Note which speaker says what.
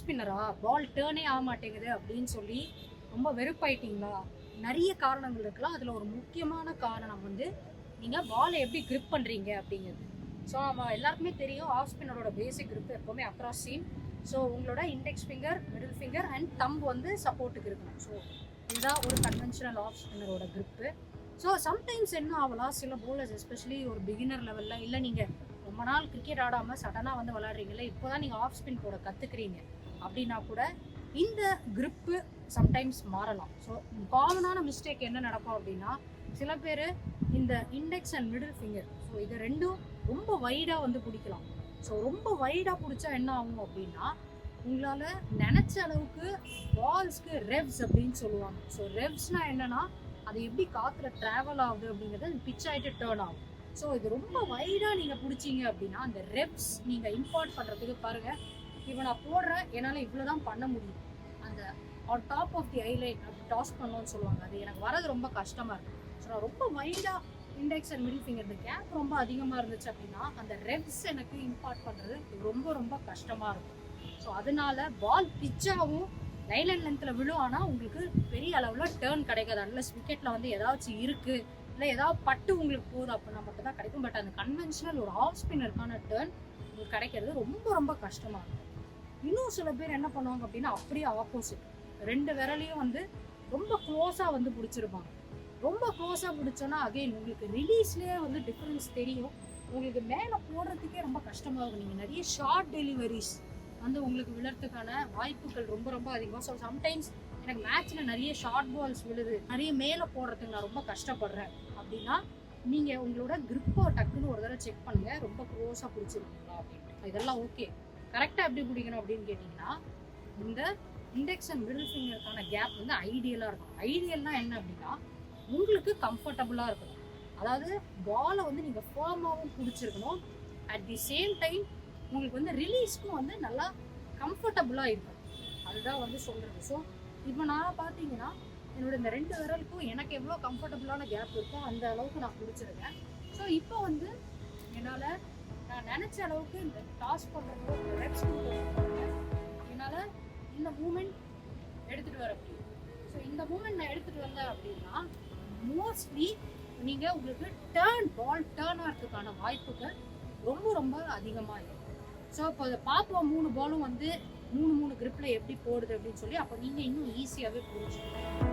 Speaker 1: ஸ்பின்னரா பால் டேர்னே ஆக மாட்டேங்குது அப்படின்னு சொல்லி ரொம்ப வெறுப்பாயிட்டீங்களா? நிறைய காரணங்கள் இருக்கலாம். அதில் ஒரு முக்கியமான காரணம் வந்து நீங்கள் பாலை எப்படி கிரிப் பண்ணுறீங்க அப்படிங்கிறது. ஸோ எல்லாருக்குமே தெரியும் ஆஃப் ஸ்பின்னரோட பேசிக் கிரிப் எப்போவுமே அக்ராஸ் சீம். ஸோ உங்களோட index finger, middle finger and thumb வந்து சப்போர்ட்டுக்கு இருக்கணும். ஸோ இதுதான் ஒரு கன்வென்ஷனல் ஆஃப் ஸ்பின்னரோட கிரிப்பு. ஸோ சம்டைம்ஸ் என்ன ஆகலாம், சில போலர்ஸ் எஸ்பெஷலி ஒரு பிகினர் லெவலில், இல்லை நீங்கள் ரொம்ப நாள் கிரிக்கெட் ஆடாமல் சடனாக வந்து விளையாடுறீங்களே, இப்போ தான் நீங்கள் ஆஃப் ஸ்பின் போட கற்றுக்குறீங்க அப்படின்னா கூட இந்த கிரிப்பு சம்டைம்ஸ் மாறலாம். ஸோ காமனான மிஸ்டேக் என்ன நடக்கும் அப்படின்னா, சில பேர் இந்த index and middle finger, so இது ரெண்டும் ரொம்ப வைடாக வந்து பிடிக்கலாம். ஸோ ரொம்ப வைடாக பிடிச்சா என்ன ஆகும் அப்படின்னா, உங்களால் நினச்ச அளவுக்கு பால்ஸ்க்கு ரெவ்ஸ் அப்படின்னு சொல்லுவாங்க. ஸோ ரெவ்ஸ்னால் என்னென்னா, அது எப்படி காற்றுல ட்ராவல் ஆகுது அப்படிங்கிறது பிச் ஆகிட்டு டேர்ன் ஆகும். ஸோ இது ரொம்ப வைடாக நீங்கள் பிடிச்சிங்க அப்படின்னா அந்த ரெவ்ஸ் நீங்கள் இம்பார்ட் பண்ணுறதுக்கு பாருங்கள். இப்போ நான் போடுறேன், என்னால் இவ்வளோ தான் பண்ண முடியும். அந்த ஆன் டாப் ஆஃப் தி ஐலைன் அப்படி டாஸ் பண்ணணும்னு சொல்லுவாங்க, அது எனக்கு வரது ரொம்ப கஷ்டமாக இருக்கும். ஸோ நான் ரொம்ப வைடாக இண்டெக்ஸ் அண்ட் மிடில் ஃபிங்கர் இந்த கேப் ரொம்ப அதிகமாக இருந்துச்சு அப்படின்னா அந்த ரெவ்ஸ் எனக்கு இம்பார்ட் பண்ணுறது ரொம்ப ரொம்ப கஷ்டமாக இருக்கும். ஸோ அதனால பால் பிச்சாகவும் லைன் லென்த்தில் விழும், ஆனால் உங்களுக்கு பெரிய அளவில் டேர்ன் கிடைக்காது. அன்லஸ் விக்கெட்டில் வந்து ஏதாச்சும் இருக்குது, இல்லை ஏதாவது பட்டு உங்களுக்கு போகுது அப்படின்னா மட்டும் தான் கிடைக்கும். பட் அந்த கன்வென்ஷனல் ஒரு ஆஃப் ஸ்பின்னருக்கான டேர்ன் உங்களுக்கு கிடைக்கிறது ரொம்ப ரொம்ப கஷ்டமாக இருக்கும். இன்னும் சில பேர் என்ன பண்ணுவாங்க அப்படின்னா, அப்படியே ஆப்போசிட், ரெண்டு விரலையும் வந்து ரொம்ப க்ளோஸாக வந்து பிடிச்சிருப்பாங்க. ரொம்ப க்ளோஸாக பிடிச்சோன்னா அகெயின் உங்களுக்கு ரிலீஸ்லேயே வந்து டிஃப்ரென்ஸ் தெரியும். உங்களுக்கு மேலே போடுறதுக்கே ரொம்ப கஷ்டமாக இருக்கும். நீங்கள் நிறைய ஷார்ட் டெலிவரிஸ் வந்து உங்களுக்கு விழுறதுக்கான வாய்ப்புகள் ரொம்ப ரொம்ப அதிகமாக. ஸோ சம்டைம்ஸ் எனக்கு மேட்ச்சில் நிறைய ஷார்ட் பால்ஸ் விழுது, நிறைய மேலே போடுறதுக்கு நான் ரொம்ப கஷ்டப்படுறேன் அப்படின்னா, நீங்கள் உங்களோட கிரிப்பை டக்குன்னு ஒரு தடவை செக் பண்ணுங்கள், ரொம்ப க்ளோஸாக பிடிச்சிருக்கீங்களா அப்படின்ட்டு. இதெல்லாம் ஓகே. கரெக்டாக எப்படி பிடிக்கணும் அப்படின்னு கேட்டிங்கன்னா, இந்த இண்டெக்ஸ் அண்ட் மிடில் ஃபிங்கருக்கான கேப் வந்து ஐடியலாக இருக்கும். ஐடியல்னால் என்ன அப்படின்னா, உங்களுக்கு கம்ஃபர்டபுளாக இருக்கணும். அதாவது பாலை வந்து நீங்கள் ஃபர்மாகவும் பிடிச்சிருக்கணும், அட் தி சேம் டைம் உங்களுக்கு வந்து ரிலீஸ்க்கும் வந்து நல்லா கம்ஃபர்டபுளாக இருக்கும். அதுதான் வந்து சொல்கிறது. ஸோ இப்போ நான் பார்த்தீங்கன்னா என்னோட இந்த ரெண்டு விரலுக்கும் எனக்கு எவ்வளோ கம்ஃபர்டபுளான கேப் இருக்கோ அந்த அளவுக்கு நான் பிடிச்சிருக்கேன். ஸோ இப்போ வந்து என்னால் நான் நினச்ச அளவுக்கு இந்த டாஸ் பண்ணுறதோ இந்த ரெப்ஸ் கொடுக்குறது என்னால் இந்த மூமெண்ட் எடுத்துகிட்டு வர முடியும். ஸோ இந்த மூமெண்ட் நான் எடுத்துகிட்டு வந்தேன் அப்படின்னா மோஸ்ட்லி நீங்கள் உங்களுக்கு பால் டேர்ன் ஆகிறதுக்கான வாய்ப்புகள் ரொம்ப ரொம்ப அதிகமாக இருக்கும். ஸோ இப்போ அதை பார்ப்போம் 3 பாலும் வந்து 3 கிரிப்பில் எப்படி போடுது அப்படின்னு சொல்லி, அப்போ நீங்கள் இன்னும் ஈஸியாகவே புரிஞ்சுக்கணும்.